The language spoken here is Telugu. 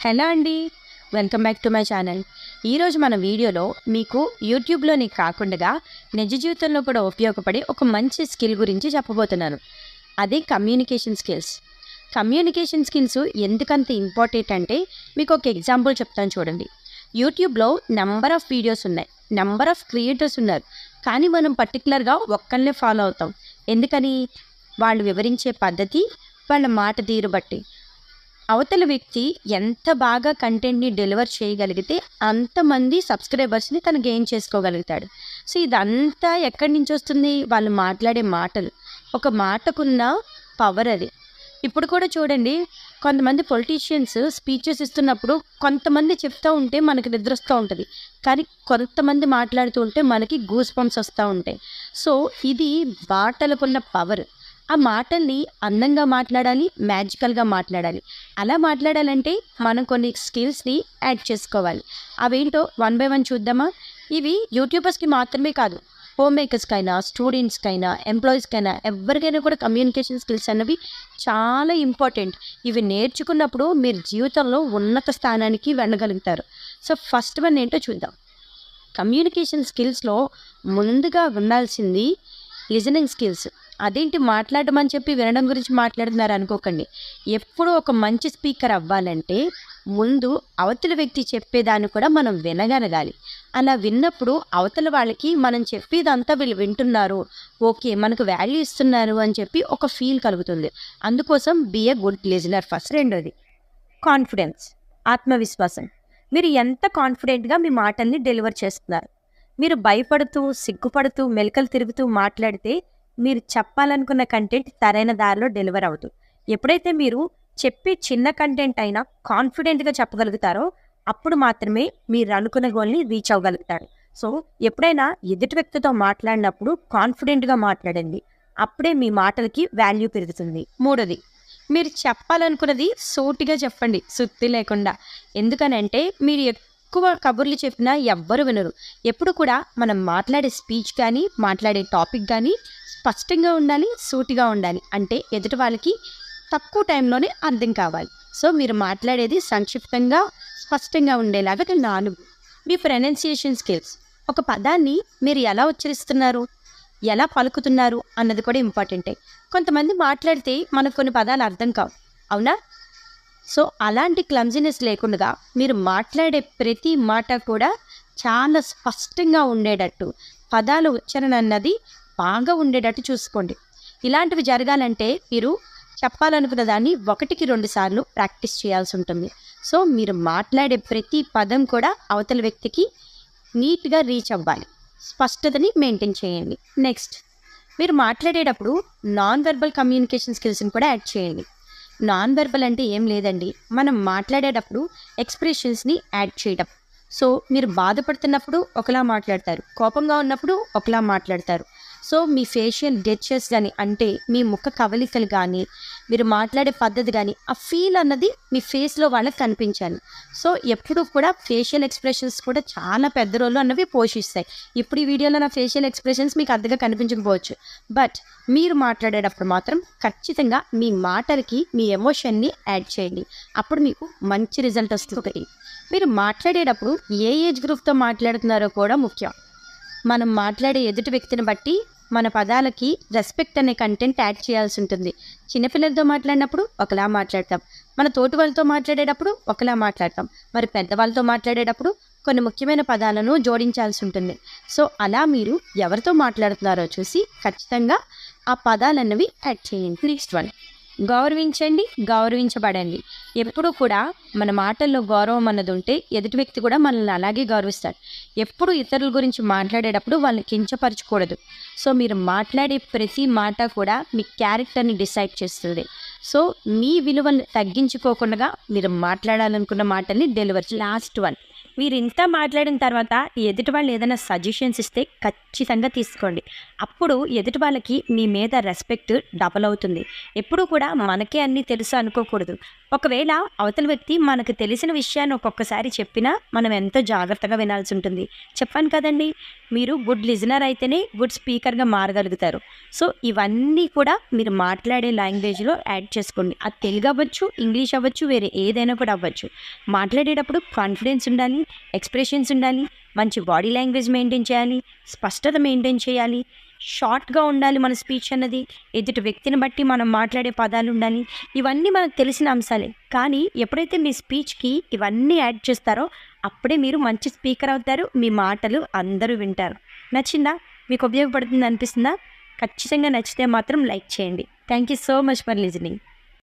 హలో అండి, welcome back to my channel. ఈరోజు మన వీడియోలో మీకు యూట్యూబ్లోని కాకుండా నిజ జీవితంలో కూడా ఉపయోగపడే ఒక మంచి స్కిల్ గురించి చెప్పబోతున్నాను. అది కమ్యూనికేషన్ స్కిల్స్. కమ్యూనికేషన్ స్కిల్స్ ఎందుకంత ఇంపార్టెంట్ అంటే మీకు ఒక ఎగ్జాంపుల్ చెప్తాను చూడండి. యూట్యూబ్లో నెంబర్ ఆఫ్ వీడియోస్ ఉన్నాయి, నెంబర్ ఆఫ్ క్రియేటర్స్ ఉన్నారు, కానీ మనం పర్టికులర్గా ఒక్కళ్ళనే ఫాలో అవుతాం. ఎందుకని? వాళ్ళు వివరించే పద్ధతి, వాళ్ళ మాట తీరు బట్టి. అవతల వ్యక్తి ఎంత బాగా కంటెంట్ని డెలివర్ చేయగలిగితే అంతమంది సబ్స్క్రైబర్స్ని తను గెయిన్ చేసుకోగలుగుతాడు. సో ఇదంతా ఎక్కడి నుంచి వస్తుంది? వాళ్ళు మాట్లాడే మాటలు. ఒక మాటకున్న పవర్ అది. ఇప్పుడు కూడా చూడండి, కొంతమంది పొలిటీషియన్స్ స్పీచెస్ ఇస్తున్నప్పుడు కొంతమంది చెప్తూ ఉంటే మనకి నిద్ర వస్తూ ఉంటుంది, కానీ కొంతమంది మాట్లాడుతూ ఉంటే మనకి గూస్ బంప్స్ వస్తూ ఉంటాయి. సో ఇది మాటలకున్న పవర్. ఆ మాటల్ని అందంగా మాట్లాడాలి, మ్యాజికల్గా మాట్లాడాలి. అలా మాట్లాడాలంటే మనం కొన్ని స్కిల్స్ని యాడ్ చేసుకోవాలి. అవేంటో వన్ బై వన్ చూద్దామా? ఇవి యూట్యూబర్స్కి మాత్రమే కాదు, హోమ్ మేకర్స్కైనా, స్టూడెంట్స్కైనా, ఎంప్లాయీస్కైనా, ఎవరికైనా కూడా కమ్యూనికేషన్ స్కిల్స్ అనేవి చాలా ఇంపార్టెంట్. ఇవి నేర్చుకున్నప్పుడు మీరు జీవితంలో ఉన్నత స్థానానికి వెళ్ళగలుగుతారు. సో ఫస్ట్ వన్ ఏంటో చూద్దాం. కమ్యూనికేషన్ స్కిల్స్లో ముందుగా ఉండాల్సింది లిజనింగ్ స్కిల్స్. అదేంటి మాట్లాడడం అని చెప్పి వినడం గురించి మాట్లాడుతున్నారు అనుకోకండి. ఎప్పుడు ఒక మంచి స్పీకర్ అవ్వాలంటే ముందు అవతల వ్యక్తి చెప్పేదాన్ని కూడా మనం వినగలగాలి. అలా విన్నప్పుడు అవతల వాళ్ళకి మనం చెప్పేదంతా వీళ్ళు వింటున్నారు, ఓకే మనకు వాల్యూ ఇస్తున్నారు అని చెప్పి ఒక ఫీల్ కలుగుతుంది. అందుకోసం be a good listener first. రెండోది కాన్ఫిడెన్స్, ఆత్మవిశ్వాసం. మీరు ఎంత కాన్ఫిడెంట్గా మీ మాటల్ని డెలివర్ చేస్తున్నారు. మీరు భయపడుతూ, సిగ్గుపడుతూ, మెలికలు తిరుగుతూ మాట్లాడితే మీరు చెప్పాలనుకున్న కంటెంట్ సరైన దారిలో డెలివర్ అవుతుంది. ఎప్పుడైతే మీరు చెప్పే చిన్న కంటెంట్ అయినా కాన్ఫిడెంట్గా చెప్పగలుగుతారో అప్పుడు మాత్రమే మీరు అనుకున్న గోల్ని రీచ్ అవ్వగలుగుతారు. సో ఎప్పుడైనా ఎదుటి వ్యక్తితో మాట్లాడినప్పుడు కాన్ఫిడెంట్గా మాట్లాడండి, అప్పుడే మీ మాటలకి వాల్యూ పెరుగుతుంది. మూడోది, మీరు చెప్పాలనుకున్నది సూటిగా చెప్పండి, సుత్తి లేకుండా. ఎందుకనంటే మీరు ఎక్కువ కబుర్లు చెప్పినా ఎవ్వరు వినరు. ఎప్పుడు కూడా మనం మాట్లాడే స్పీచ్ కానీ, మాట్లాడే టాపిక్ కానీ స్పష్టంగా ఉండాలి, సూటిగా ఉండాలి. అంటే ఎదుటి వాళ్ళకి తక్కువ టైంలోనే అర్థం కావాలి. సో మీరు మాట్లాడేది సంక్షిప్తంగా, స్పష్టంగా ఉండేలాగా. 4, మీ ప్రొనౌన్సియేషన్ స్కిల్స్. ఒక పదాన్ని మీరు ఎలా ఉచ్చరిస్తున్నారు, ఎలా పలుకుతున్నారు అన్నది కూడా ఇంపార్టెంటే. కొంతమంది మాట్లాడితే మనకు కొన్ని పదాలు అర్థం కావు, అవునా? సో అలాంటి క్లమ్జినెస్ లేకుండా మీరు మాట్లాడే ప్రతి మాట కూడా చాలా స్పష్టంగా ఉండేటట్టు, పదాల ఉచ్చారణ అన్నది బాగా ఉండేటట్టు చూసుకోండి. ఇలాంటివి జరగాలంటే మీరు చెప్పాలనుకున్న దాన్ని 1కి 2 సార్లు ప్రాక్టీస్ చేయాల్సి ఉంటుంది. సో మీరు మాట్లాడే ప్రతి పదం కూడా అవతల వ్యక్తికి నీట్గా రీచ్ అవ్వాలి. స్పష్టతని మెయింటైన్ చేయండి. నెక్స్ట్, మీరు మాట్లాడేటప్పుడు నాన్ వెర్బల్ కమ్యూనికేషన్ స్కిల్స్ని కూడా యాడ్ చేయండి. నాన్ వెర్బల్ అంటే ఏం లేదండి, మనం మాట్లాడేటప్పుడు ఎక్స్ప్రెషన్స్ని యాడ్ చేయడం. సో మీరు బాధపడుతున్నప్పుడు ఒకలా మాట్లాడతారు, కోపంగా ఉన్నప్పుడు ఒకలా మాట్లాడతారు. సో మీ ఫేషియల్ గెస్చర్స్ కానీ, అంటే మీ ముఖ కవలికలు కానీ, మీరు మాట్లాడే పద్ధతి కానీ, ఆ ఫీల్ అన్నది మీ ఫేస్లో వాళ్ళకి కనిపించాలి. సో ఎప్పుడు కూడా ఫేషియల్ ఎక్స్ప్రెషన్స్ కూడా చాలా పెద్ద రోల్ అన్నవి పోషిస్తాయి. ఇప్పుడు ఈ వీడియోలో నా ఫేషియల్ ఎక్స్ప్రెషన్స్ మీకు అర్థంగా కనిపించకపోవచ్చు, బట్ మీరు మాట్లాడేటప్పుడు మాత్రం ఖచ్చితంగా మీ మాటలకి మీ ఎమోషన్ని యాడ్ చేయండి. అప్పుడు మీకు మంచి రిజల్ట్ వస్తుంది. మీరు మాట్లాడేటప్పుడు ఏ ఏజ్ గ్రూప్తో మాట్లాడుతున్నారో కూడా ముఖ్యం. మనం మాట్లాడే ఎదుటి వ్యక్తిని బట్టి మన పదాలకి రెస్పెక్ట్ అనే కంటెంట్ యాడ్ చేయాల్సి ఉంటుంది. చిన్నపిల్లలతో మాట్లాడినప్పుడు ఒకలా మాట్లాడతాం, మన తోటి వాళ్ళతో మాట్లాడేటప్పుడు ఒకలా మాట్లాడతాం, మరి పెద్దవాళ్ళతో మాట్లాడేటప్పుడు కొన్ని ముఖ్యమైన పదాలను జోడించాల్సి ఉంటుంది. సో అలా మీరు ఎవరితో మాట్లాడుతున్నారో చూసి ఖచ్చితంగా ఆ పదాలన్నవి యాడ్ చేయండి. నెక్స్ట్ వన్, గౌరవించండి, గౌరవించబడండి. ఎప్పుడు కూడా మన మాటల్లో గౌరవం అన్నది ఉంటే ఎదుటి వ్యక్తి కూడా మనల్ని అలాగే గౌరవిస్తాడు. ఎప్పుడు ఇతరుల గురించి మాట్లాడేటప్పుడు వాళ్ళని కించపరచకూడదు. సో మీరు మాట్లాడే ప్రతి మాట కూడా మీ క్యారెక్టర్ని డిసైడ్ చేస్తుంది. సో మీ విలువను తగ్గించుకోకుండా మీరు మాట్లాడాలనుకున్న మాటల్ని డెలివర్. లాస్ట్ వన్, మీరు ఇంత మాట్లాడిన తర్వాత ఎదుటి వాళ్ళు ఏదైనా సజెషన్స్ ఇస్తే ఖచ్చితంగా తీసుకోండి. అప్పుడు ఎదుటి వాళ్ళకి మీ మీద రెస్పెక్ట్ డబల్ అవుతుంది. ఎప్పుడూ కూడా మనకే అన్నీ తెలుసు అనుకోకూడదు. ఒకవేళ అవతల వ్యక్తి మనకు తెలిసిన విషయాన్ని ఒక్కొక్కసారి చెప్పినా మనం ఎంతో జాగ్రత్తగా వినాల్సి ఉంటుంది. చెప్పాను కదండీ! మీరు గుడ్ లిజనర్ అయితేనే గుడ్ స్పీకర్‌గా మారగలుగుతారు. సో, ఇవన్నీ కూడా మీరు మాట్లాడే లాంగ్వేజ్‌లో యాడ్ చేసుకోండి. అది తెలుగు అవ్వచ్చు, ఇంగ్లీష్ అవ్వచ్చు, వేరే ఏదైనా కూడా అవ్వచ్చు. మాట్లాడేటప్పుడు కాన్ఫిడెన్స్ ఉండాలి, ఎక్స్‌ప్రెషన్స్ ఉండాలి, మంచి బాడీ లాంగ్వేజ్ మెయింటైన్ చేయాలి, స్పష్టత మెయింటైన్ చేయాలి, షార్ట్‌గా ఉండాలి మన స్పీచ్ అన్నది, ఎదుటి వ్యక్తిని బట్టి మనం మాట్లాడే పదాలు ఉండాలి. ఇవన్నీ మనకు తెలిసిన అంశాలే. కానీ ఎప్పుడైతే మీ స్పీచ్‌కి ఇవన్నీ యాడ్ చేస్తారో అప్పుడే మీరు మంచి స్పీకర్ అవుతారు. మీ మాటలు అందరూ వింటారు. నచ్చిందా? మీకు ఉపయోగపడుతుంది అనిపిస్తుందా? ఖచ్చితంగా నచ్చితే మాత్రం లైక్ చేయండి. Thank you so much for listening.